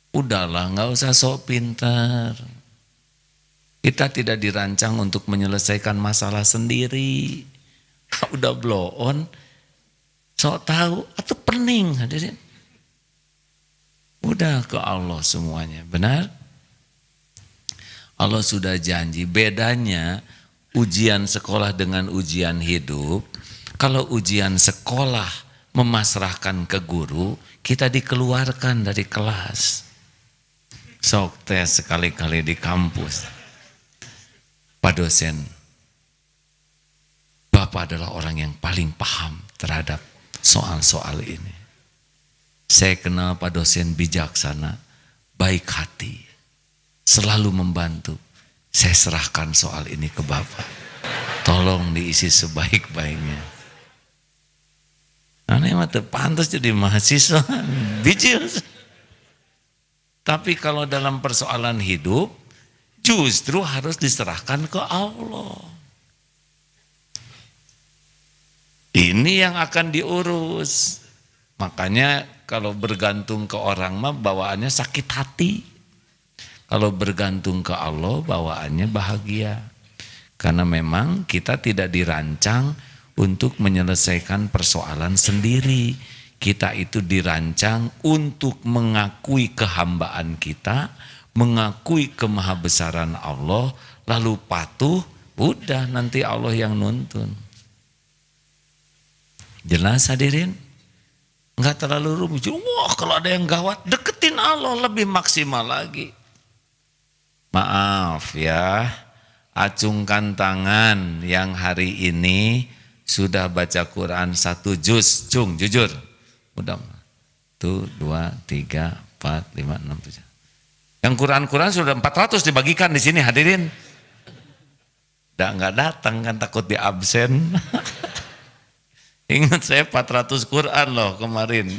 Udahlah, nggak usah sok pintar. Kita tidak dirancang untuk menyelesaikan masalah sendiri. Udah blow on, sok tahu atau pening hadirin. Udah ke Allah semuanya, benar? Allah sudah janji. Bedanya ujian sekolah dengan ujian hidup. Kalau ujian sekolah memasrahkan ke guru, kita dikeluarkan dari kelas. Sok tes sekali-kali di kampus. Pak dosen, Bapak adalah orang yang paling paham terhadap soal-soal ini. Saya kenal Pak dosen bijaksana, baik hati, selalu membantu. Saya serahkan soal ini ke Bapak. Tolong diisi sebaik-baiknya. Aneh mah pantas jadi mahasiswa, bijil. Tapi kalau dalam persoalan hidup, justru harus diserahkan ke Allah. Ini yang akan diurus. Makanya kalau bergantung ke orang mah bawaannya sakit hati. Kalau bergantung ke Allah bawaannya bahagia. Karena memang kita tidak dirancang untuk menyelesaikan persoalan sendiri. Kita itu dirancang untuk mengakui kehambaan kita, mengakui kemahabesaran Allah, lalu patuh, udah nanti Allah yang nuntun. Jelas hadirin? Enggak terlalu rumit. Wah, kalau ada yang gawat, deketin Allah lebih maksimal lagi. Maaf ya, acungkan tangan yang hari ini sudah baca Quran 1 juz, cung, jujur. Udah. 1, 2, 3, 4, 5, 6, 7. Yang Quran sudah 400 dibagikan di sini hadirin. Enggak datang kan takut di absen. Ingat saya 400 Quran loh kemarin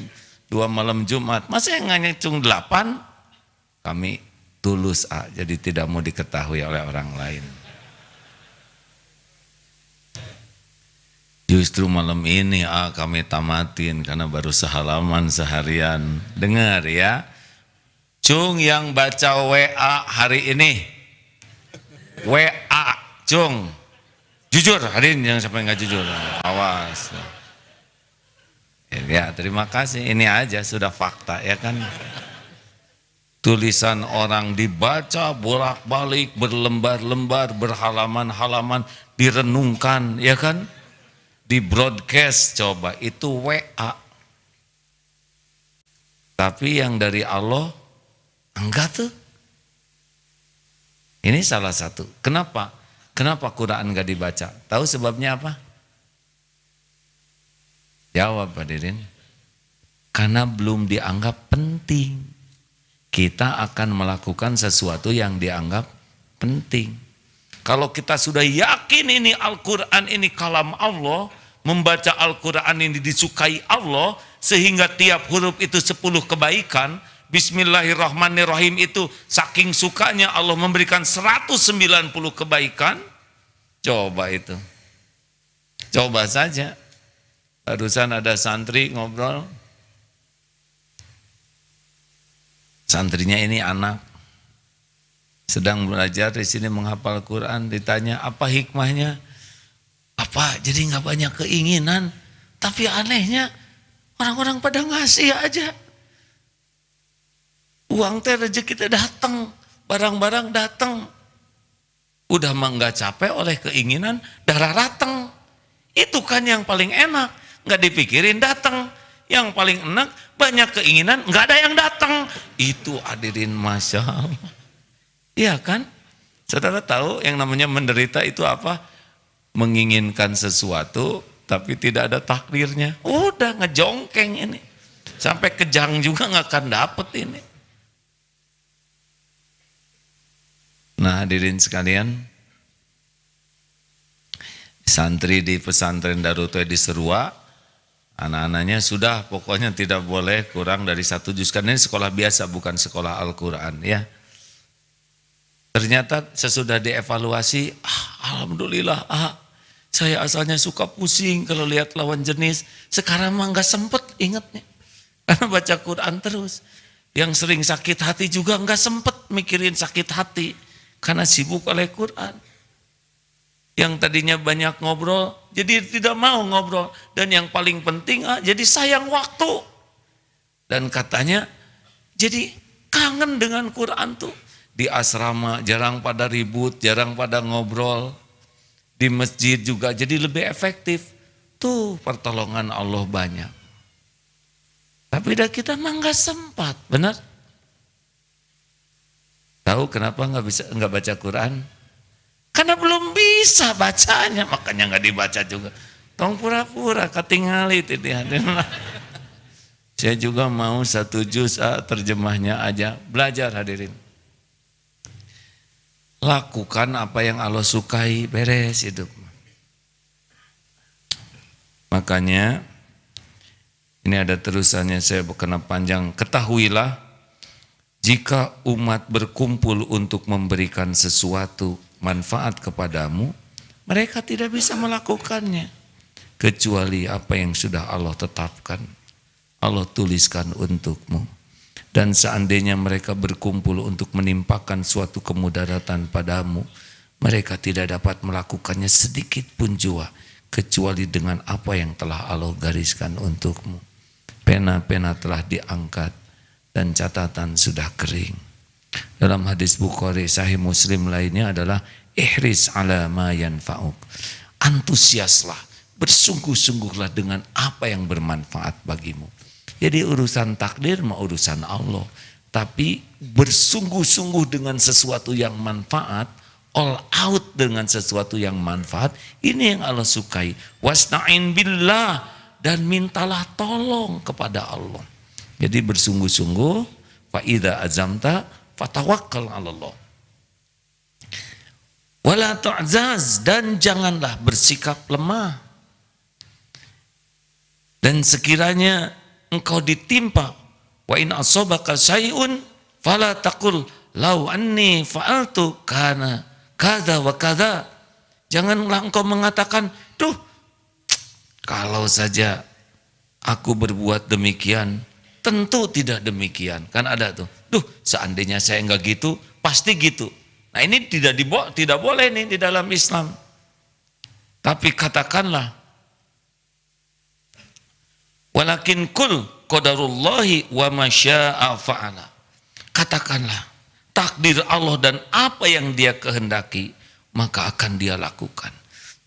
2 malam Jumat. Masa yang hanya cung 8? Kami tulus jadi tidak mau diketahui oleh orang lain. Justru malam ini kami tamatin karena baru sehalaman seharian. Dengar ya. Cung yang baca WA hari ini. WA, cung. Jujur, hadirin jangan sampai nggak jujur. Awas. Ya, terima kasih. Ini aja sudah fakta ya kan. Tulisan orang dibaca bolak-balik, berlembar-lembar, berhalaman-halaman, direnungkan ya kan. Di broadcast coba itu WA. Tapi yang dari Allah enggak tuh. Ini salah satu. Kenapa? Kenapa Quran enggak dibaca? Tahu sebabnya apa? Jawab hadirin. Karena belum dianggap penting. Kita akan melakukan sesuatu yang dianggap penting. Kalau kita sudah yakin ini Al-Quran ini kalam Allah, membaca Al-Quran ini disukai Allah, sehingga tiap huruf itu 10 kebaikan, Bismillahirrahmanirrahim itu saking sukanya Allah memberikan 190 kebaikan, coba itu. Coba saja. Barusan ada santri ngobrol, santrinya ini anak, sedang belajar di sini menghafal Quran, ditanya apa hikmahnya? Apa? Jadi nggak banyak keinginan, tapi anehnya orang-orang pada ngasih aja. Uang teh rezeki kita datang, barang-barang datang. Udah mah nggak capek oleh keinginan, darah rateng. Itu kan yang paling enak, nggak dipikirin datang. Yang paling enak banyak keinginan, nggak ada yang datang. Itu hadirin masya Allah. Iya kan? Saudara tahu yang namanya menderita itu apa? Menginginkan sesuatu tapi tidak ada takdirnya. Udah ngejongkeng ini. Sampai kejang juga nggak akan dapet ini. Nah hadirin sekalian, santri di pesantren Darut di Serua, anak-anaknya sudah pokoknya tidak boleh kurang dari 1 juz. Karena ini sekolah biasa bukan sekolah Al-Quran ya. Ternyata sesudah dievaluasi, alhamdulillah, saya asalnya suka pusing kalau lihat lawan jenis. Sekarang mah nggak sempet ingatnya, karena baca Quran terus. Yang sering sakit hati juga nggak sempet mikirin sakit hati karena sibuk oleh Quran. Yang tadinya banyak ngobrol jadi tidak mau ngobrol, dan yang paling penting jadi sayang waktu. Dan katanya jadi kangen dengan Quran tuh. Di asrama jarang pada ribut, jarang pada ngobrol. Di masjid juga jadi lebih efektif. Tuh pertolongan Allah banyak. Tapi kita mah nggak sempat, benar? Tahu kenapa nggak baca Quran? Karena belum bisa bacanya, makanya nggak dibaca juga. Tong pura-pura ketinggalan itu dia. Saya juga mau 1 juz terjemahnya aja, belajar hadirin. Lakukan apa yang Allah sukai, beres hidup. Makanya ini ada terusannya, saya berkena panjang. Ketahuilah, jika umat berkumpul untuk memberikan sesuatu manfaat kepadamu, mereka tidak bisa melakukannya kecuali apa yang sudah Allah tetapkan, Allah tuliskan untukmu. Dan seandainya mereka berkumpul untuk menimpakan suatu kemudaratan padamu, mereka tidak dapat melakukannya sedikit pun jua kecuali dengan apa yang telah Allah gariskan untukmu. Pena-pena telah diangkat dan catatan sudah kering. Dalam hadis Bukhari, Sahih Muslim lainnya adalah ihris ala ma yanfa'uk. Antusiaslah, bersungguh-sungguhlah dengan apa yang bermanfaat bagimu. Jadi urusan takdir mah urusan Allah, tapi bersungguh-sungguh dengan sesuatu yang manfaat, all out dengan sesuatu yang manfaat, ini yang Allah sukai. Wasta'in billah, dan mintalah tolong kepada Allah. Jadi bersungguh-sungguh, fa idza azamta fatawakkal 'ala Allah. Wala tu'zaz, dan janganlah bersikap lemah. Dan sekiranya engkau ditimpa, wa in asabaka syai'un fala taqul law anni fa'altu kana kadza wa kadza. Janganlah engkau mengatakan, duh, kalau saja aku berbuat demikian, tentu tidak demikian. Kan ada tuh, duh seandainya saya enggak gitu, pasti gitu. Nah ini tidak boleh nih di dalam Islam. Tapi katakanlah, walakin kul qadarullahi wa ma syaa fa'ala. Katakanlah, takdir Allah dan apa yang Dia kehendaki, maka akan Dia lakukan.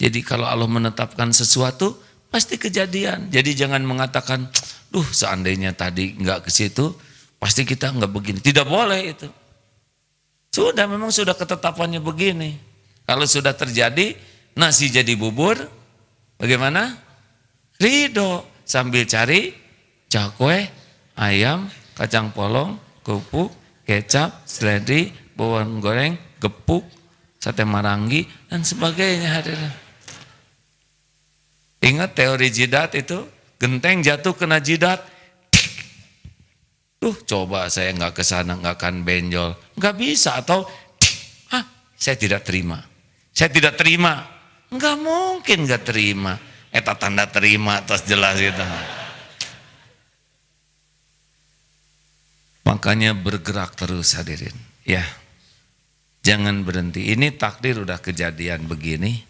Jadi kalau Allah menetapkan sesuatu, pasti kejadian. Jadi jangan mengatakan, duh seandainya tadi enggak ke situ, pasti kita enggak begini. Tidak boleh itu. Sudah, memang sudah ketetapannya begini. Kalau sudah terjadi, nasi jadi bubur, bagaimana? Ridho, sambil cari cakwe, ayam, kacang polong, kerupuk, kecap, seledri, bawang goreng, gepuk, sate marangi, dan sebagainya. Hadirin. Ingat teori jidat itu, genteng jatuh kena jidat. Coba saya nggak ke sana nggak akan benjol, nggak bisa. Atau saya tidak terima, saya tidak terima, nggak mungkin nggak terima. Eta tanda terima terus jelas itu. Makanya bergerak terus hadirin, ya, jangan berhenti. Ini takdir udah kejadian begini.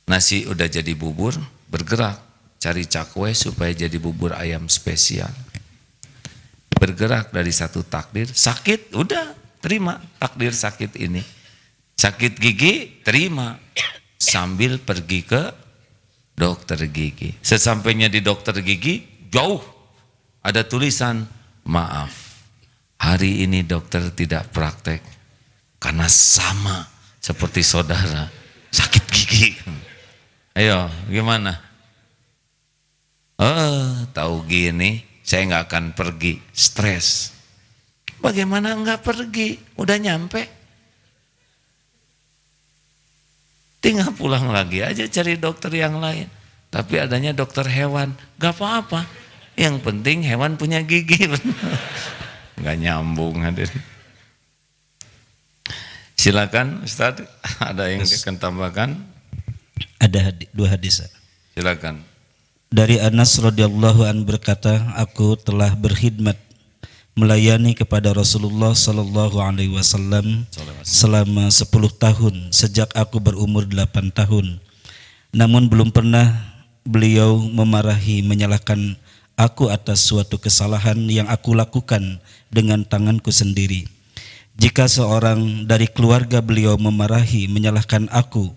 Nasi udah jadi bubur, bergerak, cari cakwe supaya jadi bubur ayam spesial. Bergerak dari satu takdir, sakit, udah terima takdir sakit ini. Sakit gigi, terima, sambil pergi ke dokter gigi. Sesampainya di dokter gigi, jauh ada tulisan, maaf, hari ini dokter tidak praktek, karena sama seperti saudara, sakit gigi. Ayo, gimana? Tahu gini, saya nggak akan pergi, stres. Bagaimana nggak pergi? Udah nyampe. Tinggal pulang lagi aja cari dokter yang lain. Tapi adanya dokter hewan, nggak apa-apa. Yang penting hewan punya gigi. Nggak nyambung hadirin. Silakan Ustaz, ada yang akan tambahkan? Ada 2 hadis. Silakan. Dari Anas radhiyallahu an berkata, aku telah berkhidmat melayani kepada Rasulullah Sallallahu Alaihi Wasallam selama 10 tahun sejak aku berumur 8 tahun. Namun belum pernah beliau memarahi, menyalahkan aku atas suatu kesalahan yang aku lakukan dengan tanganku sendiri. Jika seorang dari keluarga beliau memarahi, menyalahkan aku,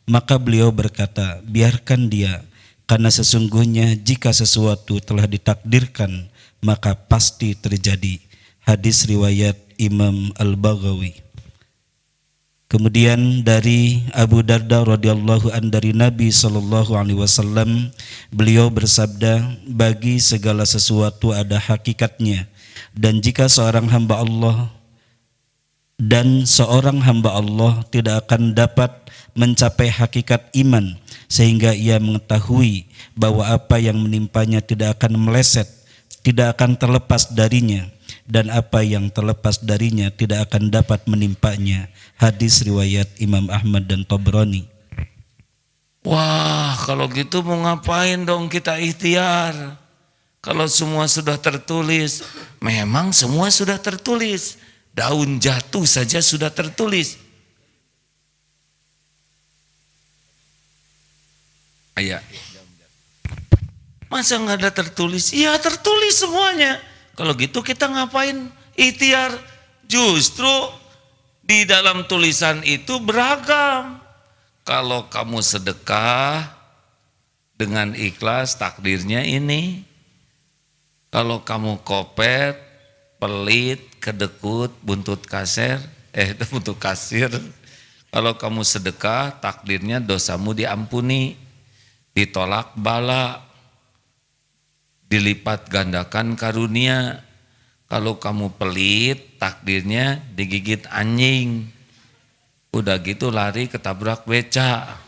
maka beliau berkata, biarkan dia, karena sesungguhnya jika sesuatu telah ditakdirkan, maka pasti terjadi. Hadis riwayat Imam Al-Baghawi. Kemudian dari Abu Darda radhiyallahu an dari Nabi sallallahu alaihi wasallam, beliau bersabda, bagi segala sesuatu ada hakikatnya, dan jika seorang hamba Allah tidak akan dapat mencapai hakikat iman sehingga ia mengetahui bahwa apa yang menimpanya tidak akan meleset, tidak akan terlepas darinya, dan apa yang terlepas darinya tidak akan dapat menimpanya. Hadis riwayat Imam Ahmad dan Tabrani. Wah, kalau gitu mau ngapain dong kita ikhtiar? Kalau semua sudah tertulis, memang semua sudah tertulis. Daun jatuh saja sudah tertulis. Ayah, masa nggak ada tertulis? Iya tertulis semuanya. Kalau gitu kita ngapain ikhtiar? Justru di dalam tulisan itu beragam. Kalau kamu sedekah dengan ikhlas, takdirnya ini. Kalau kamu kopet, pelit, kedekut, buntut kasir. Kalau kamu sedekah, takdirnya dosamu diampuni, ditolak bala, dilipat gandakan karunia. Kalau kamu pelit, takdirnya digigit anjing. Udah gitu lari ketabrak beca.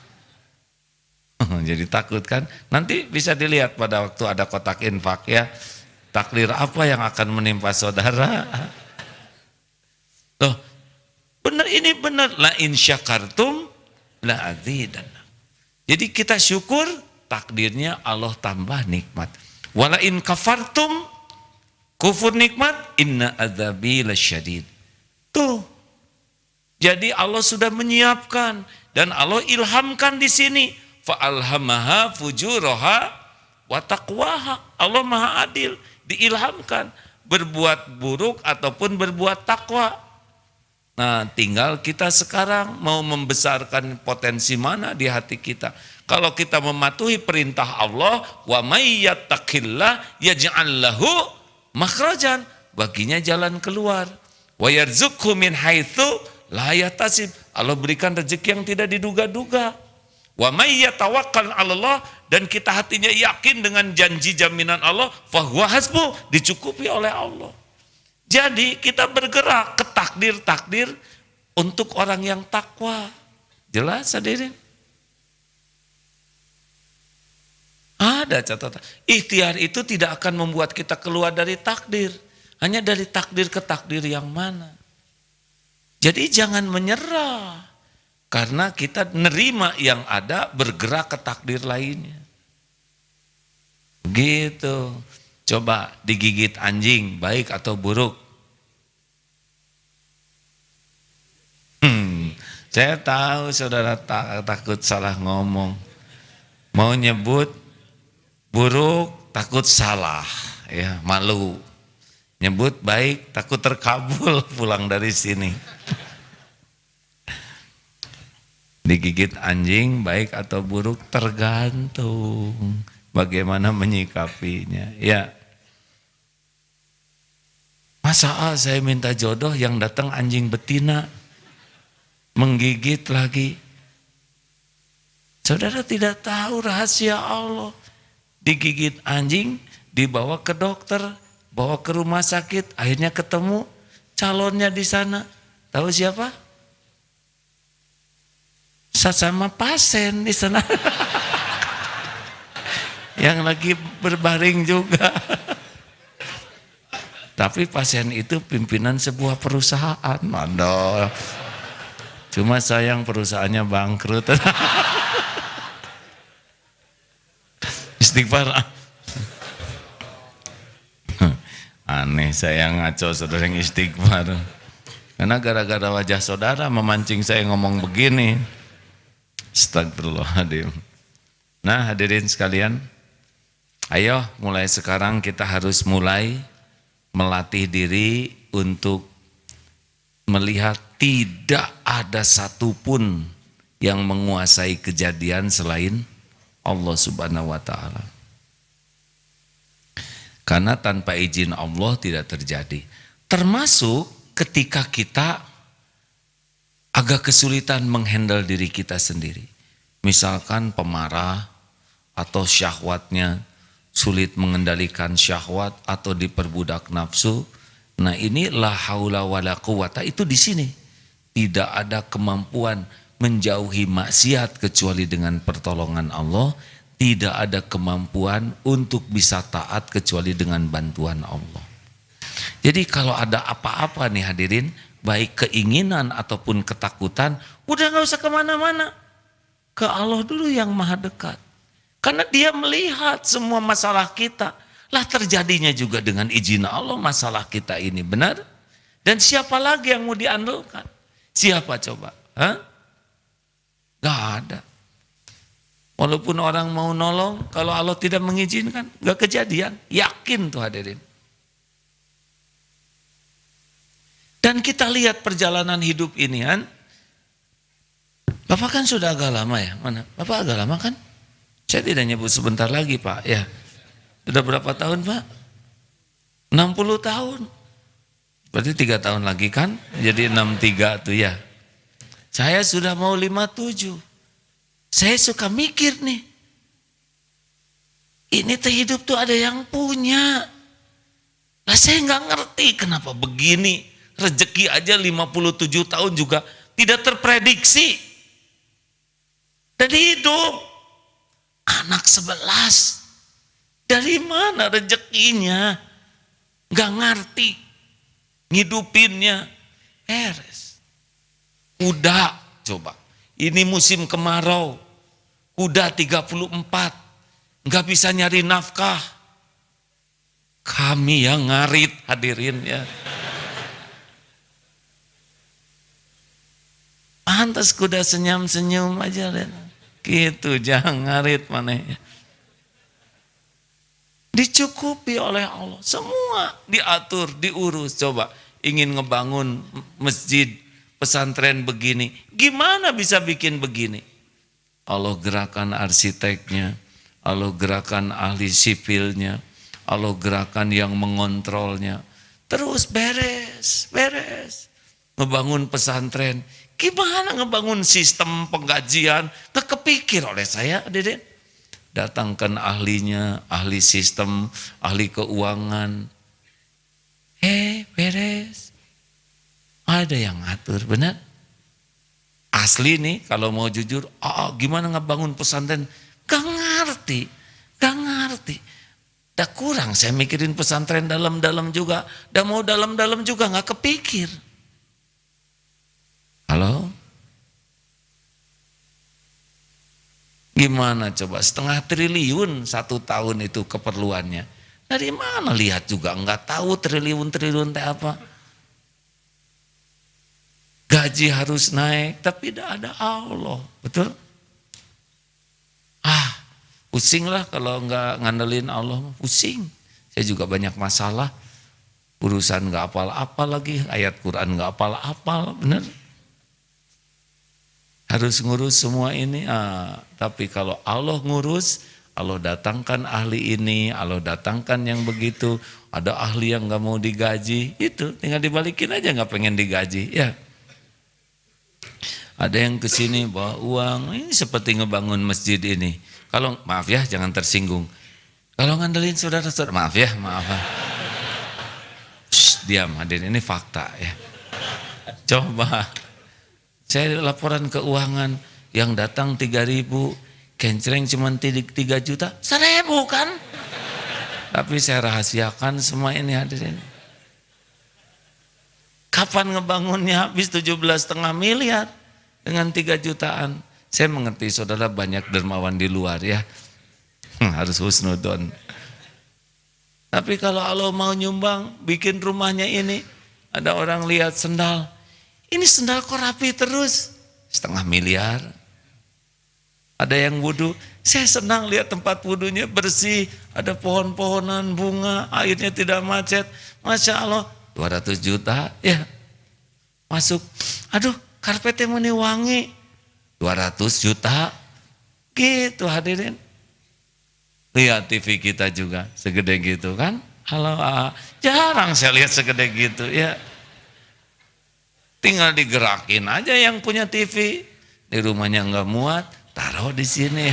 Jadi takut kan? Nanti bisa dilihat pada waktu ada kotak infak ya. Takdir apa yang akan menimpa saudara? Loh, benar ini benar. La in syakartum la azidannakum. Jadi kita syukur, takdirnya Allah tambah nikmat. Wala in kafartum, kufur nikmat, inna adzabi lasyadid. Tuh. Jadi Allah sudah menyiapkan dan Allah ilhamkan di sini. Fa alhamaha fujuraha wa taqwaha. Allah Maha Adil, diilhamkan berbuat buruk ataupun berbuat takwa. Nah, tinggal kita sekarang mau membesarkan potensi mana di hati kita. Kalau kita mematuhi perintah Allah, wa may yattaqillah yaj'al lahu makhrajan, baginya jalan keluar. Wa yarzuqhu min haitsu la yahtasib, Allah berikan rezeki yang tidak diduga-duga. Wa may yatawakkal 'alallah, dan kita hatinya yakin dengan janji jaminan Allah, fa huwa hasbuh, dicukupi oleh Allah. Jadi kita bergerak ke takdir-takdir untuk orang yang takwa. Jelas hadirin? Ada catatan. Ikhtiar itu tidak akan membuat kita keluar dari takdir. Hanya dari takdir ke takdir yang mana. Jadi jangan menyerah. Karena kita nerima yang ada, bergerak ke takdir lainnya. Gitu. Coba digigit anjing, baik atau buruk? Saya tahu saudara takut salah ngomong. Mau nyebut buruk, takut salah, ya malu. Nyebut baik, takut terkabul pulang dari sini. Digigit anjing, baik atau buruk, tergantung bagaimana menyikapinya. Ya. Masa saya minta jodoh yang datang anjing betina, menggigit lagi. Saudara tidak tahu rahasia Allah. Digigit anjing, dibawa ke dokter, bawa ke rumah sakit, akhirnya ketemu calonnya di sana. Tahu siapa? Sama pasien di sana. Yang lagi berbaring juga. Tapi pasien itu pimpinan sebuah perusahaan. Mandor. Cuma sayang perusahaannya bangkrut. Istighfar. Aneh saya ngaco saudara yang istighfar. Karena gara-gara wajah saudara memancing saya ngomong begini. Astagfirullahaladzim. Nah hadirin sekalian, ayo mulai sekarang kita harus mulai melatih diri untuk melihat tidak ada satupun yang menguasai kejadian selain Allah Subhanahu wa Ta'ala. Karena tanpa izin Allah tidak terjadi. Termasuk ketika kita agak kesulitan menghandle diri kita sendiri. Misalkan pemarah atau syahwatnya sulit mengendalikan syahwat atau diperbudak nafsu. Nah ini la haula wala quwata itu di sini. Tidak ada kemampuan menjauhi maksiat kecuali dengan pertolongan Allah. Tidak ada kemampuan untuk bisa taat kecuali dengan bantuan Allah. Jadi kalau ada apa-apa nih hadirin, baik keinginan ataupun ketakutan, udah gak usah kemana-mana. Ke Allah dulu yang maha dekat. Karena dia melihat semua masalah kita. Lah terjadinya juga dengan izin Allah masalah kita ini, benar? Dan siapa lagi yang mau diandalkan? Siapa coba? Hah? Gak ada. Walaupun orang mau nolong, kalau Allah tidak mengizinkan, gak kejadian. Yakin tuh hadirin. Dan kita lihat perjalanan hidup ini kan. Bapak kan sudah agak lama ya? Mana? Bapak agak lama kan? Saya tidak nyebut sebentar lagi Pak. Ya. Sudah berapa tahun Pak? 60 tahun. Berarti 3 tahun lagi kan? Jadi 63 tuh ya. Saya sudah mau 57. Saya suka mikir nih. Ini teh hidup tuh ada yang punya. Lah saya nggak ngerti kenapa begini. Rezeki aja 57 tahun juga tidak terprediksi. Dan hidup anak 11. Dari mana rezekinya? Nggak ngerti. Ngidupinnya beres. Kuda coba. Ini musim kemarau. Kuda 34. Nggak bisa nyari nafkah. Kami yang ngarit hadirin ya. Pantas kuda senyum-senyum aja lihat. Gitu jangan ngarit mana ya. Dicukupi oleh Allah. Semua diatur, diurus. Coba ingin ngebangun masjid, pesantren begini. Gimana bisa bikin begini? Allah gerakan arsiteknya. Allah gerakan ahli sipilnya. Allah gerakan yang mengontrolnya. Terus beres. Ngebangun pesantren. Gimana ngebangun sistem penggajian? Gak kepikir oleh saya, Dede. Datangkan ahlinya, ahli sistem, ahli keuangan. Beres. Ada yang ngatur, benar? Asli nih, kalau mau jujur, gimana ngebangun pesantren? Gak ngerti. Dah kurang saya mikirin pesantren dalam-dalam juga. Dah mau dalam-dalam juga gak kepikir. Halo? Gimana coba 0,5 triliun 1 tahun itu keperluannya. Dari mana lihat juga enggak tahu triliun-triliun teh apa. Gaji harus naik tapi tidak ada Allah. Betul? Pusing lah kalau enggak ngandelin Allah. Pusing. Saya juga banyak masalah. Urusan enggak apal-apal lagi. Ayat Quran enggak apal-apal. Benar? Harus ngurus semua ini. Tapi kalau Allah ngurus, Allah datangkan ahli ini, Allah datangkan yang begitu. Ada ahli yang gak mau digaji, itu tinggal dibalikin aja gak pengen digaji. Ya. Ada yang kesini bawa uang, ini seperti ngebangun masjid ini. Kalau maaf ya, jangan tersinggung. Kalau ngandelin saudara-saudara, maaf ya. Diam hadirin, ini fakta ya. Coba. Saya laporan keuangan yang datang 3.000, kencreng cuma 3 juta, 1.000 kan? Tapi saya rahasiakan semua ini hadirin. Kapan ngebangunnya habis 17,5 miliar dengan 3 jutaan? Saya mengerti saudara banyak dermawan di luar ya. Harus husnudon. Tapi kalau Allah mau nyumbang, bikin rumahnya ini, ada orang lihat sendal, ini sendal kok rapi terus, 500 miliar. Ada yang wudhu, saya senang lihat tempat wudhunya bersih, ada pohon-pohonan, bunga, airnya tidak macet. Masya Allah, 200 juta, ya masuk. Aduh, karpetnya mau wangi, 200 juta, gitu hadirin. Lihat TV kita juga segede gitu kan. Halo, jarang saya lihat segede gitu ya. Tinggal digerakin aja yang punya TV. Di rumahnya nggak muat, taruh di sini.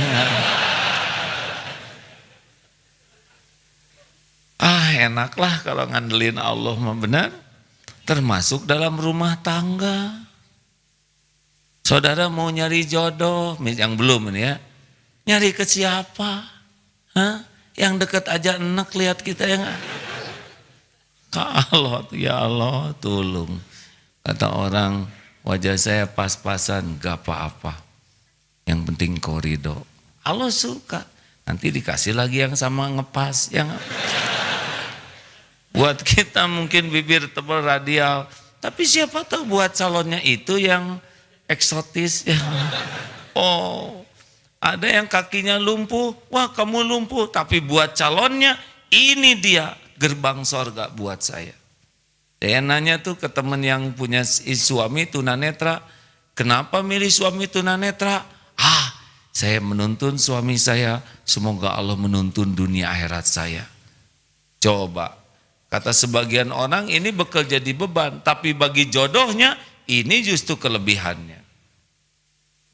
Enaklah kalau ngandelin Allah mah benar. Termasuk dalam rumah tangga. Saudara mau nyari jodoh, yang belum ini ya. Nyari ke siapa? Hah? Yang dekat aja enak lihat kita yang Allah, ya Allah tolong. Kata orang, wajah saya pas-pasan, gak apa-apa. Yang penting koridor. Allah suka. Nanti dikasih lagi yang sama ngepas. Yang buat kita mungkin bibir tebal radial. Tapi siapa tahu buat calonnya itu yang eksotis. Ya. Oh, ada yang kakinya lumpuh, wah kamu lumpuh, tapi buat calonnya ini dia gerbang sorga buat saya. Saya nanya tuh ke teman yang punya suami tunanetra, kenapa milih suami tunanetra? Saya menuntun suami saya, semoga Allah menuntun dunia akhirat saya. Coba, kata sebagian orang ini bakal jadi beban, tapi bagi jodohnya ini justru kelebihannya.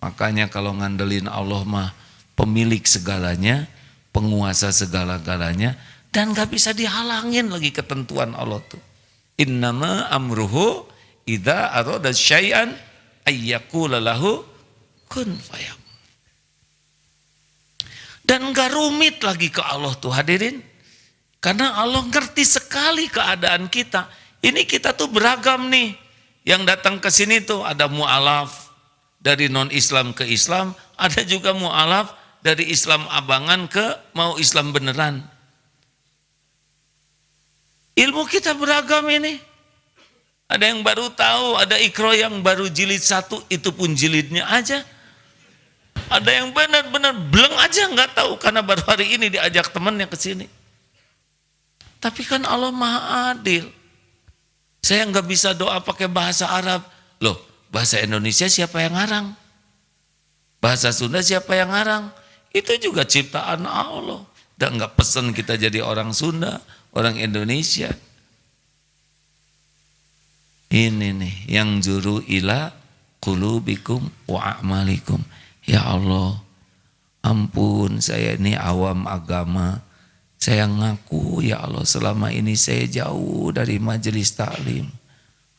Makanya kalau ngandelin Allah mah pemilik segalanya, penguasa segala-galanya, dan gak bisa dihalangin lagi ketentuan Allah tuh. Innama amruhu idza arada syai'an ayyaqula lahu kun fayakun. Dan gak rumit lagi ke Allah tuh hadirin. Karena Allah ngerti sekali keadaan kita. Ini kita tuh beragam nih. Yang datang ke sini tuh ada mu'alaf. Dari non-Islam ke Islam, ada juga mu'alaf dari Islam abangan ke mau Islam beneran. Ilmu kita beragam ini. Ada yang baru tahu, ada Iqra yang baru jilid 1, itu pun jilidnya aja. Ada yang benar-benar beleng aja nggak tahu karena baru hari ini diajak temannya ke sini. Tapi kan Allah Maha Adil. Saya nggak bisa doa pakai bahasa Arab. Loh, bahasa Indonesia siapa yang ngarang? Bahasa Sunda siapa yang ngarang? Itu juga ciptaan Allah. Dan nggak pesen kita jadi orang Sunda, orang Indonesia. Ini nih yang juru ila qulubikum wa a'malikum. Ya Allah, ampun saya ini awam agama. Saya ngaku ya Allah selama ini saya jauh dari majelis taklim.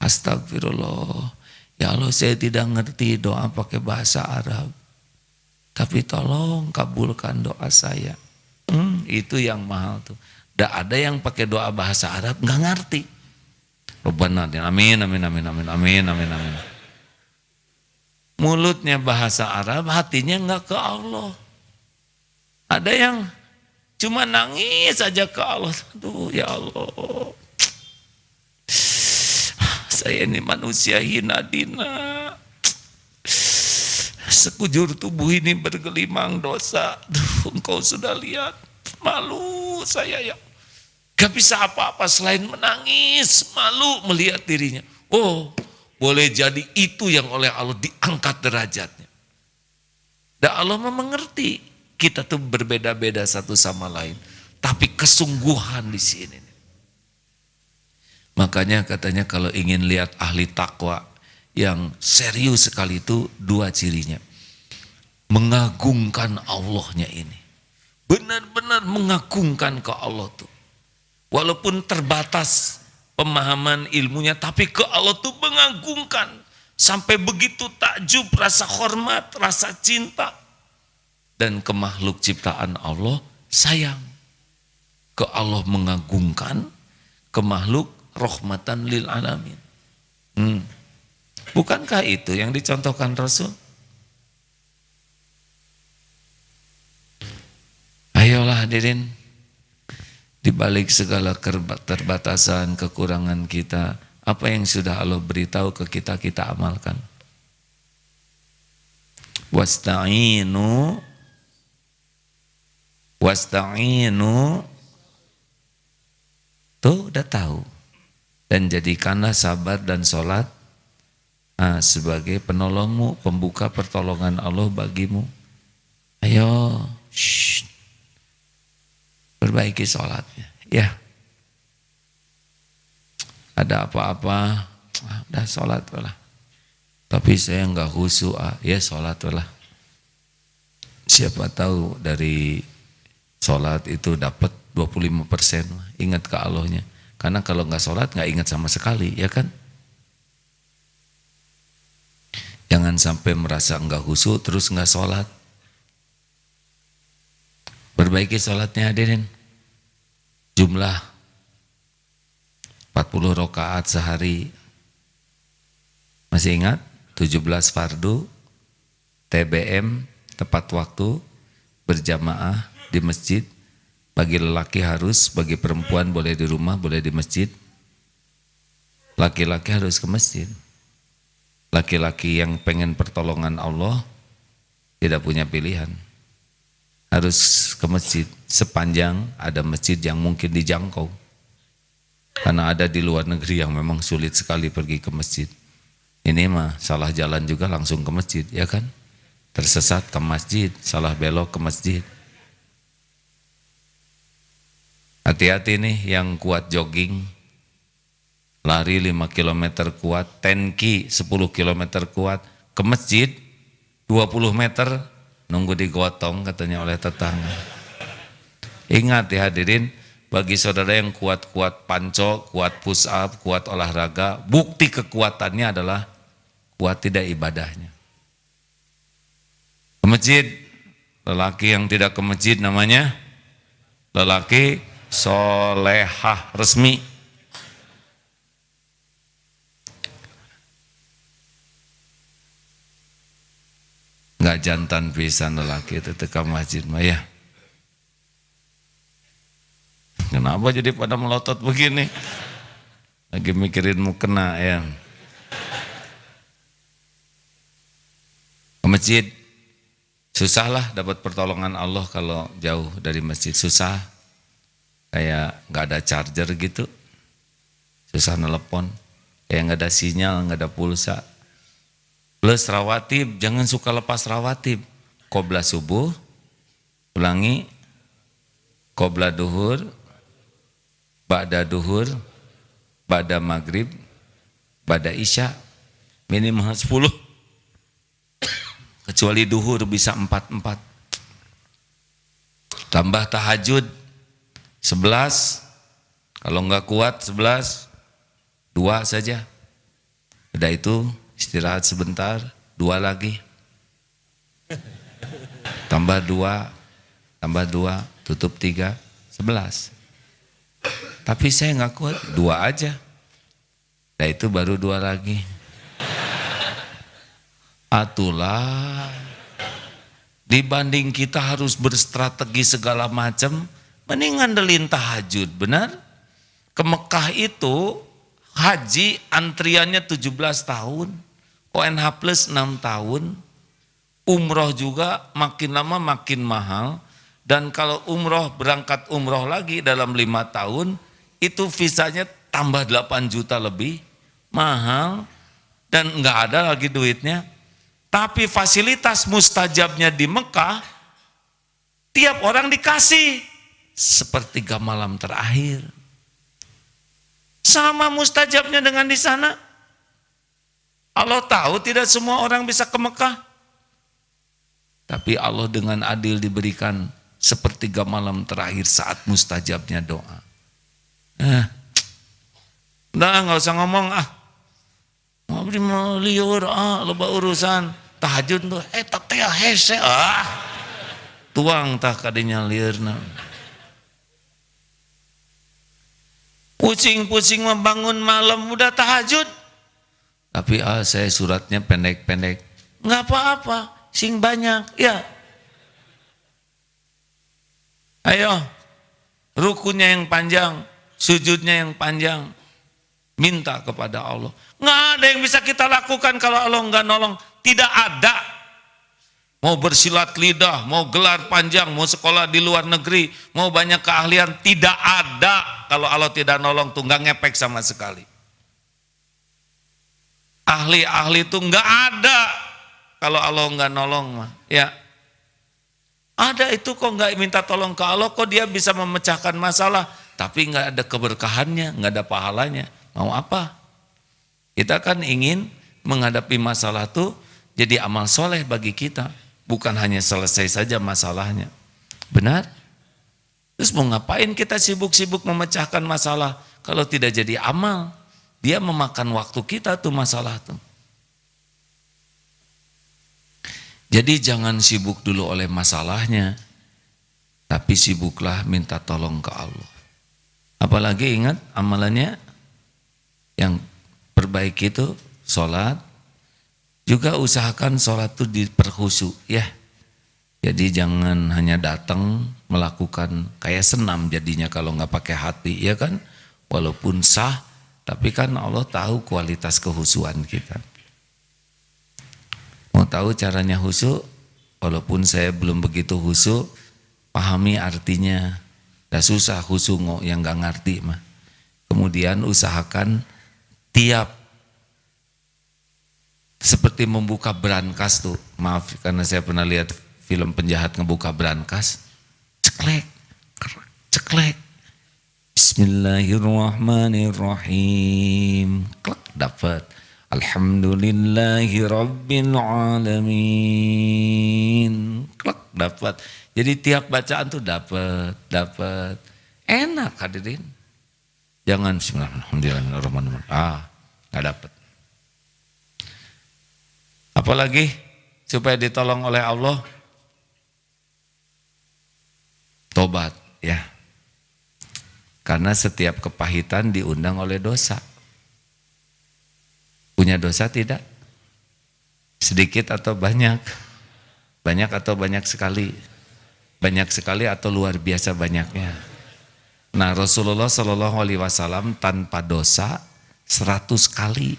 Astagfirullah. Ya Allah saya tidak ngerti doa pakai bahasa Arab. Tapi tolong kabulkan doa saya. Itu yang mahal tuh. Tidak ada yang pakai doa bahasa Arab nggak ngerti. Rabbana amin amin amin amin amin amin amin. Mulutnya bahasa Arab, hatinya nggak ke Allah. Ada yang cuma nangis saja ke Allah. Aduh ya Allah. Saya ini manusia hina dina. Sekujur tubuh ini bergelimang dosa. Duh, engkau sudah lihat. Malu saya ya. Gak bisa apa-apa selain menangis. Malu melihat dirinya. Oh, boleh jadi itu yang oleh Allah diangkat derajatnya. Dan Allah mengerti. Kita tuh berbeda-beda satu sama lain. Tapi kesungguhan di sini. Makanya katanya kalau ingin lihat ahli takwa yang serius sekali itu dua cirinya. Mengagungkan Allahnya ini. Benar-benar mengagungkan ke Allah tuh. Walaupun terbatas pemahaman ilmunya, tapi ke Allah tuh mengagungkan. Sampai begitu takjub, rasa hormat, rasa cinta. Dan ke makhluk ciptaan Allah sayang. Ke Allah mengagungkan, ke makhluk rahmatan lil alamin. Bukankah itu yang dicontohkan Rasul? Ayolah hadirin, Di balik segala keterbatasan, kekurangan kita, apa yang sudah Allah beritahu ke kita, kita amalkan. Wasta'inu tuh udah tahu. Dan jadikanlah sabar dan sholat sebagai penolongmu, pembuka pertolongan Allah bagimu. Ayo, perbaiki sholatnya. Ya, ada apa-apa, udah sholat lah. Tapi saya enggak khusyuk, ya sholat lah. Siapa tahu dari sholat itu dapat 25%. Ingat ke Allahnya. Karena kalau enggak sholat enggak ingat sama sekali, ya kan? Jangan sampai merasa enggak khusyuk terus enggak sholat. Perbaiki sholatnya hadirin. Jumlah 40 rakaat sehari. Masih ingat? 17 fardu, TBM, tepat waktu, berjamaah di masjid. Bagi lelaki harus, bagi perempuan boleh di rumah, boleh di masjid. Laki-laki harus ke masjid. Laki-laki yang pengen pertolongan Allah tidak punya pilihan. Harus ke masjid sepanjang ada masjid yang mungkin dijangkau. Karena ada di luar negeri yang memang sulit sekali pergi ke masjid. Ini mah salah jalan juga langsung ke masjid, ya kan? Tersesat ke masjid, salah belok ke masjid. Hati-hati nih yang kuat jogging, lari 5 km kuat, tenki 10 km kuat, ke masjid 20 meter, nunggu digotong katanya oleh tetangga. Ingat ya hadirin, bagi saudara yang kuat-kuat panco, kuat push up, kuat olahraga, bukti kekuatannya adalah kuat tidak ibadahnya. Ke masjid, lelaki yang tidak ke masjid namanya lelaki solehah resmi. Nggak jantan pisan lelaki itu ke masjid mah ya. Kenapa jadi pada melotot begini? Lagi mikirin mau kena ya. Ke masjid, susahlah dapat pertolongan Allah kalau jauh dari masjid, susah. Kayak nggak ada charger gitu, susah nelepon. Kayak nggak ada sinyal, nggak ada pulsa. Plus rawatib, jangan suka lepas rawatib. Qobla subuh, ulangi. Qobla duhur, ba'da duhur, ba'da maghrib, ba'da isya. Minimal 10. Kecuali duhur bisa 4. Tambah tahajud 11. Kalau enggak kuat 11, 2 saja. Udah itu istirahat sebentar, 2 lagi. Tambah 2, tutup 3, 11. Tapi saya enggak kuat, 2 aja. Udah itu baru 2 lagi. Atulah, dibanding kita harus berstrategi segala macam, mendingan ngandelin tahajud, benar? Ke Mekah itu haji antriannya 17 tahun, ONH plus 6 tahun, umroh juga makin lama makin mahal, dan kalau umroh berangkat umroh lagi dalam 5 tahun, itu visanya tambah 8 juta lebih, mahal, dan enggak ada lagi duitnya. Tapi fasilitas mustajabnya di Mekah, tiap orang dikasih sepertiga malam terakhir. Sama mustajabnya dengan di sana. Allah tahu tidak semua orang bisa ke Mekah. Tapi Allah dengan adil diberikan sepertiga malam terakhir saat mustajabnya doa. Udah nggak usah ngomong Ngabdi mau liur loba urusan. Tahajud tuh teh hese tuang tah kadinya liurna. Pusing-pusing membangun malam udah tahajud. Tapi saya suratnya pendek-pendek. Enggak apa-apa, sing banyak, ya. Ayo. rukunya yang panjang, sujudnya yang panjang. Minta kepada Allah. Nggak ada yang bisa kita lakukan kalau Allah nggak nolong. Tidak ada. Mau bersilat lidah, mau gelar panjang, mau sekolah di luar negeri, mau banyak keahlian, tidak ada kalau Allah tidak nolong tuh, nggak ngepek sama sekali. Ahli-ahli itu nggak ada kalau Allah nggak nolong mah. Ya, ada itu kok nggak minta tolong ke Allah, kok dia bisa memecahkan masalah, tapi nggak ada keberkahannya, nggak ada pahalanya. Mau apa? Kita kan ingin menghadapi masalah tuh jadi amal soleh bagi kita. Bukan hanya selesai saja masalahnya. Benar? Terus mau ngapain kita sibuk-sibuk memecahkan masalah kalau tidak jadi amal? Dia memakan waktu kita tuh masalah tuh. Jadi jangan sibuk dulu oleh masalahnya, tapi sibuklah minta tolong ke Allah. Apalagi ingat amalannya yang perbaiki itu sholat. Juga usahakan sholat itu diperkhusyuk ya. Jadi jangan hanya datang melakukan kayak senam jadinya kalau nggak pakai hati ya kan. Walaupun sah, tapi kan Allah tahu kualitas kehusuan kita. Mau tahu caranya khusyuk? Walaupun saya belum begitu khusyuk, pahami artinya. Dah susah khusyuk yang nggak ngerti mah. Kemudian usahakan tiap seperti membuka brankas tuh, maaf karena saya pernah lihat film penjahat ngebuka brankas, ceklek, ceklek, Bismillahirrahmanirrahim, klek dapat, Alhamdulillahi Rabbil Alamin, klek dapat. Jadi tiap bacaan tuh dapat, enak hadirin. Jangan Bismillahirrahmanirrahim, nggak dapat. Apalagi supaya ditolong oleh Allah, tobat ya. Karena setiap kepahitan diundang oleh dosa. Punya dosa tidak? Sedikit atau banyak? Banyak atau banyak sekali? Banyak sekali atau luar biasa banyaknya? Nah, Rasulullah SAW tanpa dosa 100 kali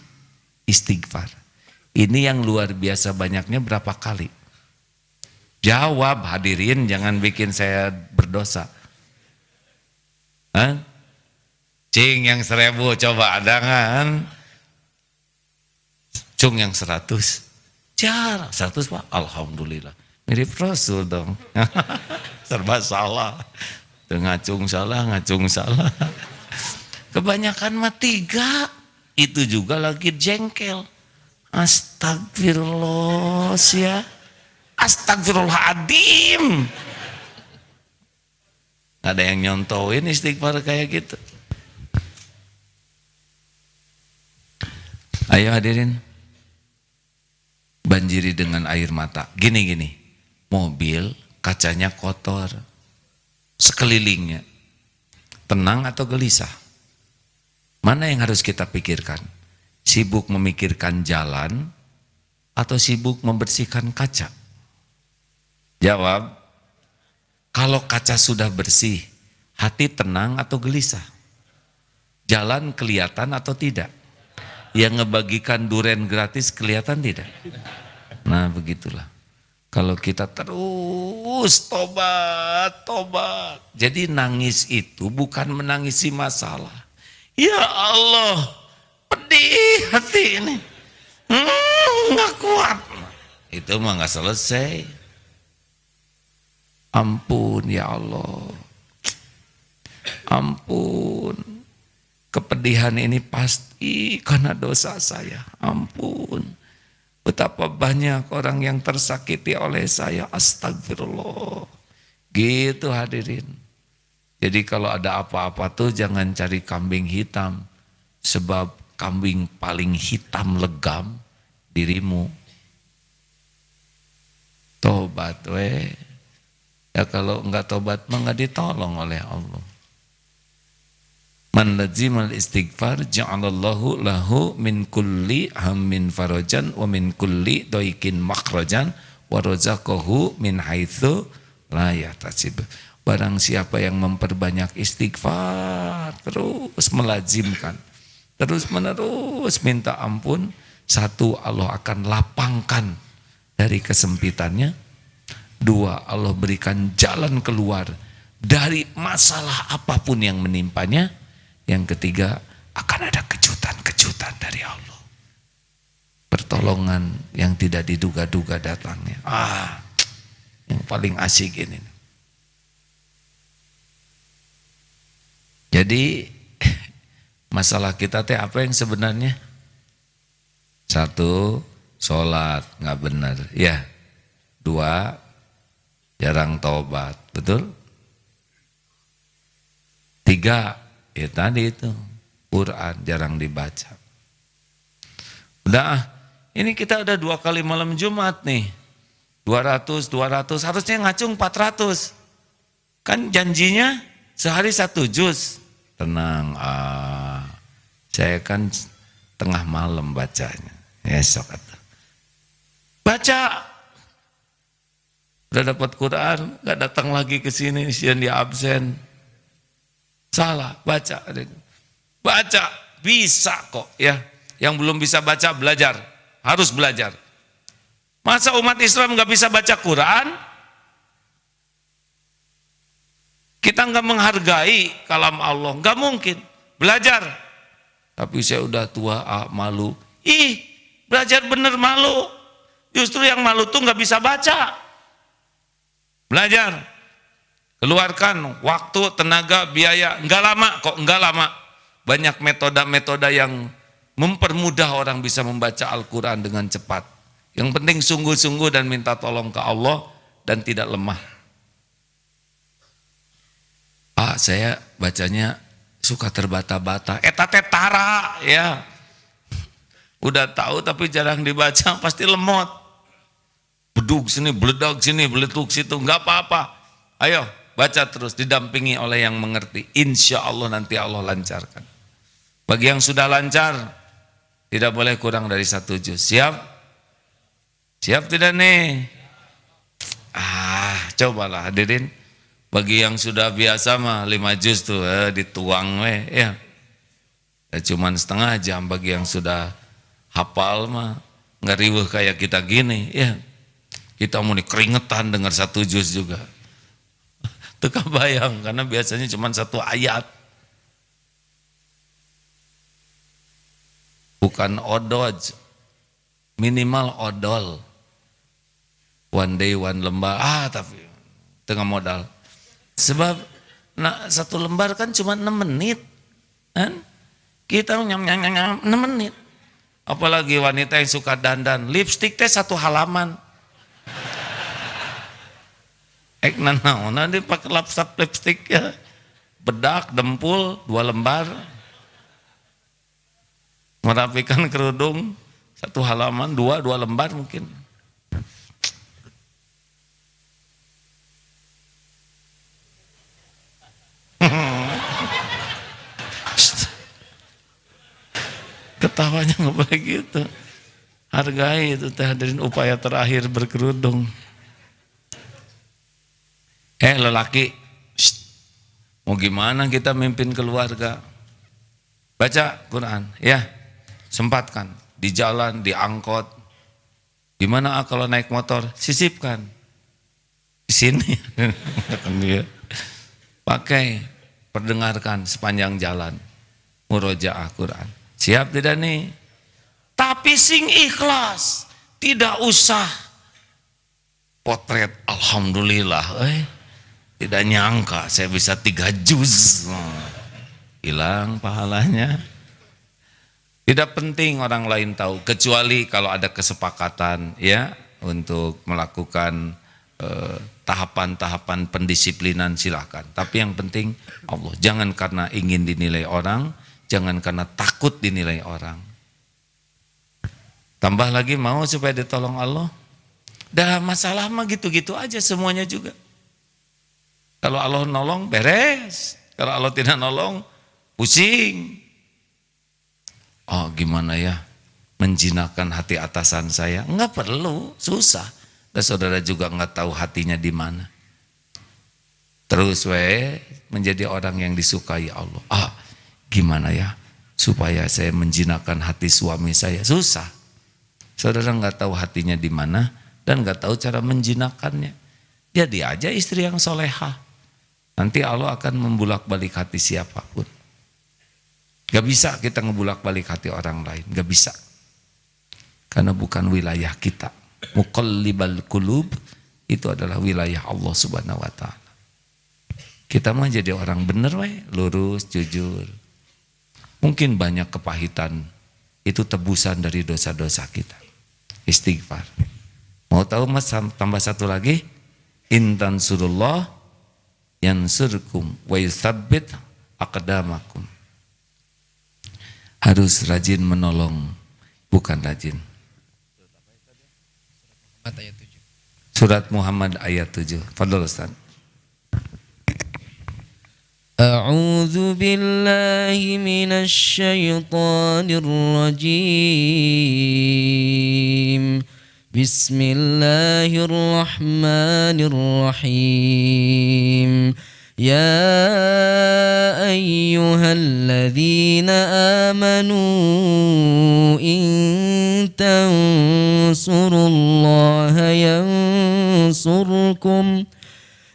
istighfar. Ini yang luar biasa banyaknya berapa kali? Jawab hadirin, jangan bikin saya berdosa. Hah? Cing yang 1000 coba ada kan? Cung yang 100. Jarang 100 Pak. Alhamdulillah. Mirip Rasul dong. Serba salah. Ngacung salah, ngacung salah. Kebanyakan mah 3. Itu juga lagi jengkel. Astagfirullah ya. Astagfirullahaladzim. Ada yang nyontoin istighfar kayak gitu. Ayo hadirin. Banjiri dengan air mata. Gini. Mobil kacanya kotor. Sekelilingnya. Tenang atau gelisah? Mana yang harus kita pikirkan? Sibuk memikirkan jalan atau sibuk membersihkan kaca? Jawab. Kalau kaca sudah bersih, hati tenang atau gelisah? Jalan kelihatan atau tidak? Yang ngebagikan duren gratis kelihatan tidak? Nah begitulah. Kalau kita terus tobat. Jadi nangis itu bukan menangisi masalah. Ya Allah. Pedih hati ini, nggak kuat. Itu mah nggak selesai. Ampun ya Allah, ampun. Kepedihan ini pasti karena dosa saya. Ampun. Betapa banyak orang yang tersakiti oleh saya. Astagfirullah. Gitu hadirin. Jadi kalau ada apa-apa tuh jangan cari kambing hitam. Sebab kambing paling hitam legam dirimu. Tobat weh. Ya kalau enggak tobat mah enggak ditolong oleh Allah. Man lazimal istighfar ja'alallahu lahu min kulli hammin farajan wa min kulli doikin makhrajan wa razaqahu min haitsu la yahtasib. Barang siapa yang memperbanyak istighfar, terus melazimkan, terus menerus minta ampun, satu, Allah akan lapangkan dari kesempitannya. Dua, Allah berikan jalan keluar dari masalah apapun yang menimpanya. Yang ketiga, akan ada kejutan-kejutan dari Allah. Pertolongan yang tidak diduga-duga datangnya. Yang paling asik ini. Jadi masalah kita teh apa yang sebenarnya? Satu, sholat nggak benar, ya. Dua, jarang taubat, betul? Tiga, ya tadi itu, Quran jarang dibaca. Udah, ini kita udah 2 kali malam Jumat nih. 200, harusnya ngacung 400. Kan janjinya sehari 1 juz. Tenang, saya kan tengah malam bacanya. Esok atau baca. Udah dapat Quran, gak datang lagi ke sini, sian dia absen. Salah, baca. Baca, bisa kok ya. Yang belum bisa baca, belajar. Harus belajar. Masa umat Islam gak bisa baca Quran? Kita gak menghargai kalam Allah, gak mungkin. Belajar. Tapi saya udah tua, malu. Belajar bener malu. Justru yang malu tuh gak bisa baca. Belajar. Keluarkan waktu, tenaga, biaya. Enggak lama kok, enggak lama. Banyak metode-metode yang mempermudah orang bisa membaca Al-Quran dengan cepat. Yang penting sungguh-sungguh dan minta tolong ke Allah dan tidak lemah. Saya bacanya suka terbata-bata. Eta teh tara ya. Udah tahu tapi jarang dibaca, pasti lemot. Bedug sini, beledag sini, beletuk situ, enggak apa-apa. Ayo, baca terus, didampingi oleh yang mengerti. Insya Allah nanti Allah lancarkan. Bagi yang sudah lancar, tidak boleh kurang dari 1 juz. Siap? Siap tidak nih? Cobalah hadirin. Bagi yang sudah biasa mah 5 juz tuh dituang ya. Cuman setengah jam. Bagi yang sudah hafal mah nggak riweuh kayak kita gini ya. Kita mau keringetan dengar 1 juz juga. Teu kabayang karena biasanya cuma 1 ayat. Bukan odoj, minimal odol. One day one lembar. Tapi tengah modal. Sebab 1 lembar kan cuma 6 menit. Kan? Kita nyam 6 menit. Apalagi wanita yang suka dandan, lipstik teh 1 halaman. Nanti pakai lipstik ya. Bedak, dempul 2 lembar. Merapikan kerudung 1 halaman, 2 lembar mungkin. Ketawanya nggak boleh gitu. Hargai itu teh hadirin upaya terakhir berkerudung. Lelaki, mau gimana kita mimpin keluarga? Baca Quran, ya. Sempatkan di jalan, di angkot. Gimana kalau naik motor? Sisipkan. Di sini. Pakai, perdengarkan sepanjang jalan. Murojaah Quran. Siap tidak nih? Tapi sing ikhlas. Tidak usah potret. Alhamdulillah. Tidak nyangka saya bisa 3 juz. Hilang pahalanya. Tidak penting orang lain tahu. Kecuali kalau ada kesepakatan ya untuk melakukan tahapan-tahapan pendisiplinan silahkan. Tapi yang penting Allah. Jangan karena ingin dinilai orang. Jangan karena takut dinilai orang. Tambah lagi mau supaya ditolong Allah. Dah masalah mah gitu-gitu aja semuanya juga. Kalau Allah nolong beres. Kalau Allah tidak nolong pusing. Gimana ya menjinakkan hati atasan saya? Enggak perlu, susah. Dan saudara juga enggak tahu hatinya di mana. Terus menjadi orang yang disukai Allah. Gimana ya supaya saya menjinakkan hati suami saya? Susah. Saudara nggak tahu hatinya di mana dan nggak tahu cara menjinakkannya. Jadi aja istri yang solehah. Nanti Allah akan membulak-balik hati siapapun. Gak bisa kita ngebulak-balik hati orang lain. Gak bisa. Karena bukan wilayah kita. Muqallibal qulub itu adalah wilayah Allah Subhanahu wa ta'ala. Kita mah jadi orang bener lurus, jujur. Mungkin banyak kepahitan, itu tebusan dari dosa-dosa kita. Istighfar. Mau tahu mas tambah satu lagi? Intan surullah yansurkum wa yutsabbit aqdamakum. Harus rajin menolong, bukan rajin. Surat Muhammad ayat 7. Fadhol Ustaz. A'udzu billahi minasy syaithanir rajim. Bismillahirrahmanirrahim. Ya ayyuhalladzina amanu in tansurullaha yansurkum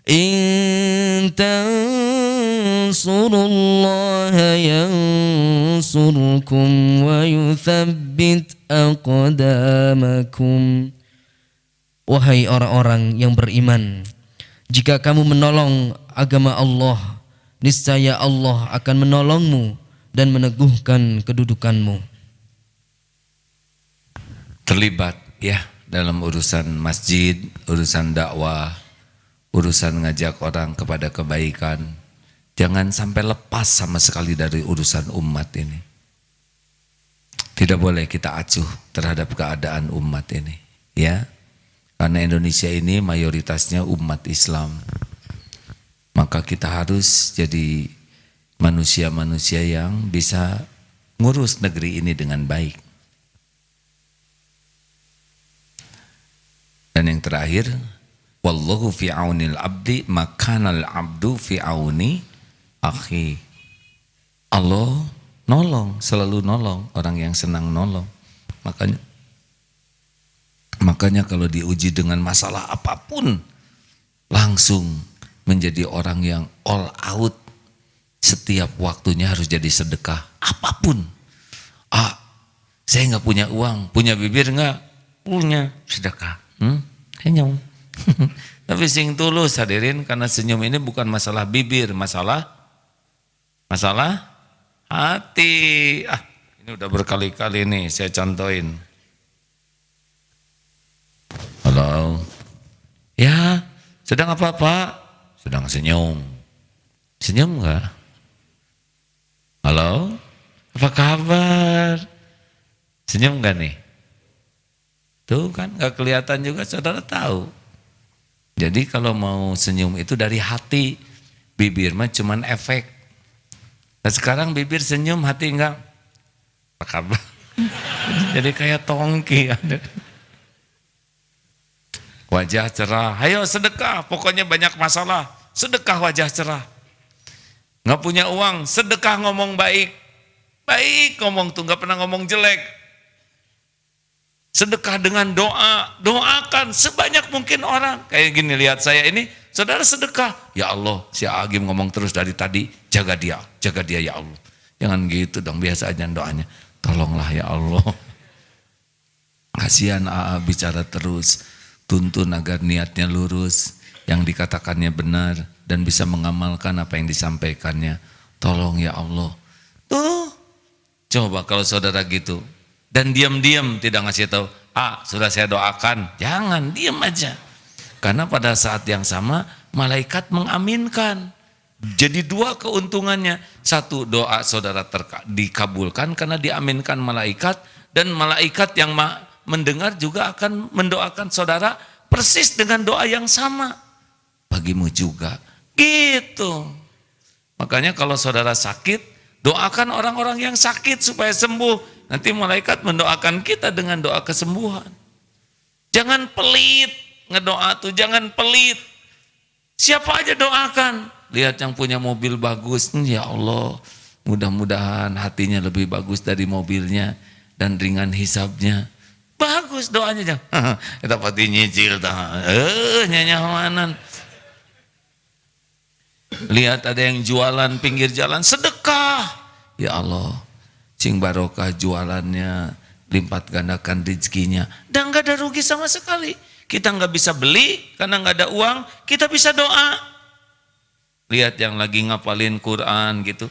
in tansurullaha yansurkum wa yutsabbit aqdamakum. Wahai orang-orang yang beriman, jika kamu menolong agama Allah, niscaya Allah akan menolongmu dan meneguhkan kedudukanmu. Terlibat ya dalam urusan masjid, urusan dakwah, urusan ngajak orang kepada kebaikan. Jangan sampai lepas sama sekali dari urusan umat ini. Tidak boleh kita acuh terhadap keadaan umat ini, ya. Karena Indonesia ini mayoritasnya umat Islam. Maka kita harus jadi manusia-manusia yang bisa ngurus negeri ini dengan baik. Dan yang terakhir, wallahu fi aunil abdi makanal abdu fi auni akhi. Allah nolong, selalu nolong orang yang senang nolong. Makanya kalau diuji dengan masalah apapun, langsung menjadi orang yang all out. Setiap waktunya harus jadi sedekah, apapun. Saya nggak punya uang, punya bibir nggak? Punya, sedekah. Senyum. Tapi sing tulus hadirin, karena senyum ini bukan masalah bibir, masalah hati. Ini udah berkali-kali nih saya contohin. Halo, ya sedang apa Pak? Sedang senyum. Senyum enggak? Halo, apa kabar? Senyum enggak nih? Tuh kan enggak kelihatan juga, saudara tahu. Jadi kalau mau senyum itu dari hati, bibir mah cuman efek. Nah sekarang bibir senyum, hati enggak? Apa kabar? Jadi kayak tongki. Wajah cerah, ayo sedekah, pokoknya banyak masalah, sedekah wajah cerah. Nggak punya uang, sedekah ngomong baik. Baik ngomong tuh, nggak pernah ngomong jelek. Sedekah dengan doa, doakan sebanyak mungkin orang. Kayak gini, lihat saya ini, saudara sedekah. Ya Allah, si Agim ngomong terus dari tadi, jaga dia ya Allah. Jangan gitu dong, biasa aja doanya. Tolonglah ya Allah. Kasihan AA bicara terus. Tuntun agar niatnya lurus, yang dikatakannya benar, dan bisa mengamalkan apa yang disampaikannya. Tolong ya Allah. Tuh, coba kalau saudara gitu, dan diam-diam tidak ngasih tahu, sudah saya doakan. Jangan, diam aja. Karena pada saat yang sama, malaikat mengaminkan. Jadi dua keuntungannya. Satu, doa saudara dikabulkan karena diaminkan malaikat, dan malaikat yang mendengar juga akan mendoakan saudara persis dengan doa yang sama. Bagimu juga. Gitu. Makanya kalau saudara sakit, doakan orang-orang yang sakit supaya sembuh. Nanti malaikat mendoakan kita dengan doa kesembuhan. Jangan pelit ngedoa tuh, jangan pelit. Siapa aja doakan. Lihat yang punya mobil bagus, ya Allah, mudah-mudahan hatinya lebih bagus dari mobilnya dan ringan hisabnya. Bagus doanya jangan. Kita pati nyicil nyanyawanan. Lihat ada yang jualan pinggir jalan, sedekah. Ya Allah, cing barokah jualannya, lipat gandakan rezekinya. Dan gak ada rugi sama sekali. Kita nggak bisa beli karena nggak ada uang, kita bisa doa. Lihat yang lagi ngapalin Quran gitu.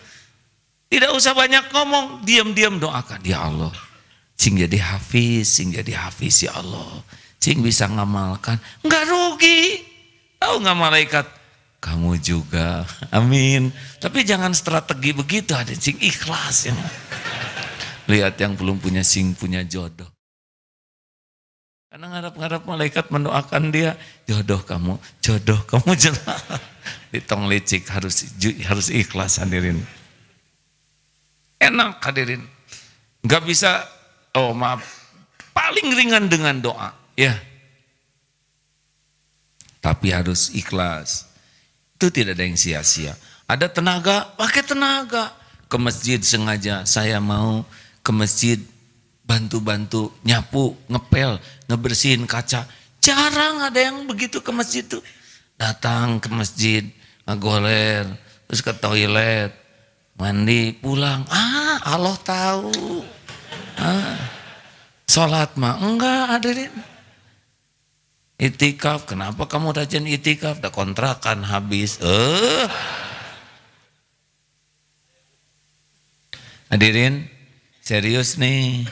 Tidak usah banyak ngomong, diam-diam doakan. Ya Allah, cing jadi hafiz ya Allah. Cing bisa ngamalkan, nggak rugi. Tahu nggak malaikat? Kamu juga, amin. Tapi jangan strategi begitu, ada cing ikhlas ya. Lihat yang belum punya sing punya jodoh. Karena ngarap-ngarap malaikat mendoakan dia, jodoh kamu jelas. Ditong licik harus ikhlas hadirin. Enak hadirin. Nggak bisa, oh maaf, paling ringan dengan doa, ya. Tapi harus ikhlas. Itu tidak ada yang sia-sia. Ada tenaga, pakai tenaga. Ke masjid sengaja, saya mau ke masjid bantu-bantu nyapu, ngepel, ngebersihin kaca. Jarang ada yang begitu ke masjid tuh. Datang ke masjid, ngegoler, terus ke toilet, mandi, pulang. Allah tahu. Sholat mah enggak hadirin. Itikaf, kenapa kamu rajin itikaf? Udah kontrakan habis. Hadirin, serius nih.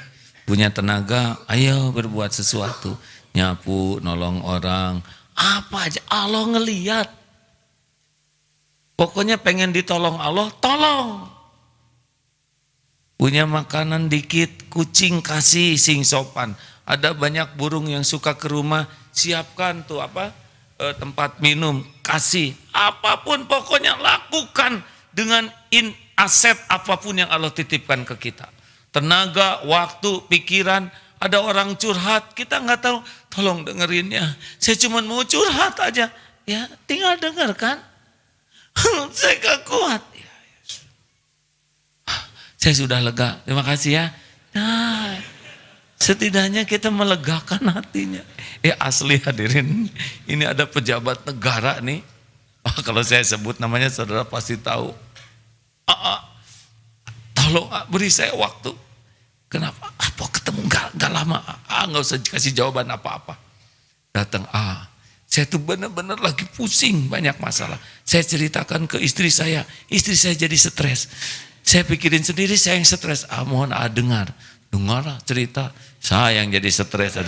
Punya tenaga, ayo berbuat sesuatu. Nyapu, nolong orang. Apa aja, Allah ngeliat. Pokoknya pengen ditolong Allah, tolong. Punya makanan dikit, kucing kasih, sing sopan. Ada banyak burung yang suka ke rumah, siapkan tuh tempat minum, kasih. Apapun pokoknya lakukan dengan aset apapun yang Allah titipkan ke kita. Tenaga, waktu, pikiran. Ada orang curhat, kita nggak tahu, tolong dengerinnya. Saya cuma mau curhat aja. Ya, tinggal dengarkan. Saya gak kuat. Saya sudah lega, terima kasih ya. Nah, setidaknya kita melegakan hatinya. Asli hadirin, ini ada pejabat negara nih. Kalau saya sebut namanya saudara pasti tahu. Tolong beri saya waktu. Kenapa? Apa ketemu gak lama? Gak usah kasih jawaban apa-apa. Datang saya tuh benar-benar lagi pusing, banyak masalah. Saya ceritakan ke istri saya jadi stres. Saya pikirin sendiri, saya yang stres. Mohon dengar cerita. Saya yang jadi stres.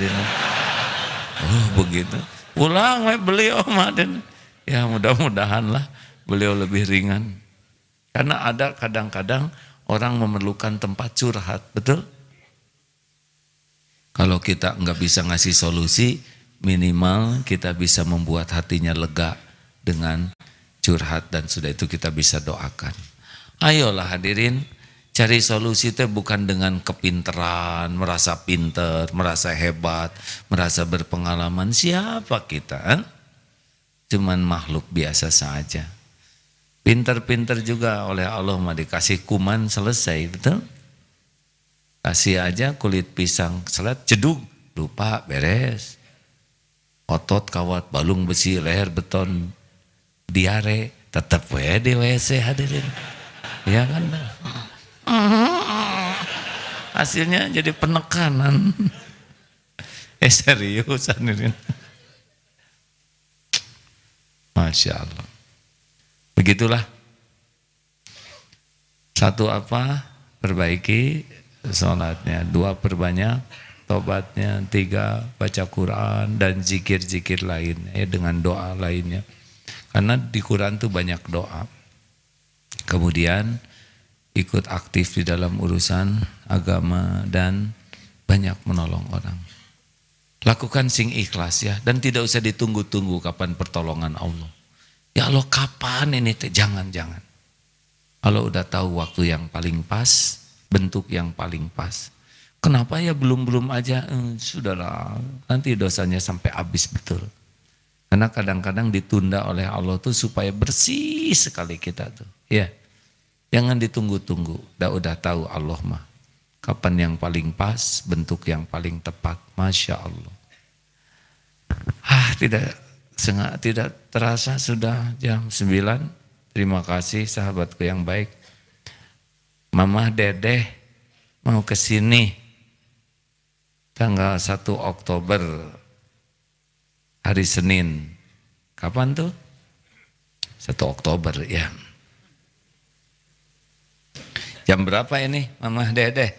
Begitu. Pulang beliau Maden. Ya mudah-mudahan lah beliau lebih ringan. Karena ada kadang-kadang orang memerlukan tempat curhat, betul? Kalau kita nggak bisa ngasih solusi, minimal kita bisa membuat hatinya lega dengan curhat dan sudah itu kita bisa doakan. Ayolah hadirin, cari solusi itu bukan dengan kepinteran, merasa pinter, merasa hebat, merasa berpengalaman. Siapa kita? Cuman makhluk biasa saja. Pinter-pinter juga oleh Allah mah dikasih kuman selesai, betul? Kasih aja kulit pisang selat jedug, lupa beres. Otot kawat balung besi leher beton diare tetap di WC hadirin. Ya kan? Hasilnya jadi penekanan. Serius hadirin. Masya Allah. Begitulah. Satu perbaiki sholatnya. 2 perbanyak tobatnya. 3 baca Quran dan zikir-zikir lain dengan doa lainnya. Karena di Quran tuh banyak doa. Kemudian ikut aktif di dalam urusan agama dan banyak menolong orang. Lakukan sing ikhlas ya, dan tidak usah ditunggu-tunggu kapan pertolongan Allah. Ya Allah kapan ini? Jangan. Kalau udah tahu waktu yang paling pas, bentuk yang paling pas. Kenapa ya belum aja? Sudahlah, nanti dosanya sampai habis betul. Karena kadang-kadang ditunda oleh Allah tuh supaya bersih sekali kita tuh. Ya, jangan ditunggu-tunggu. Udah tahu Allah mah kapan yang paling pas, bentuk yang paling tepat. Masya Allah. Tidak terasa sudah jam 9. Terima kasih sahabatku yang baik. Mama Dedeh mau ke sini tanggal 1 Oktober hari Senin. Kapan tuh? 1 Oktober ya. Jam berapa ini Mama Dedeh?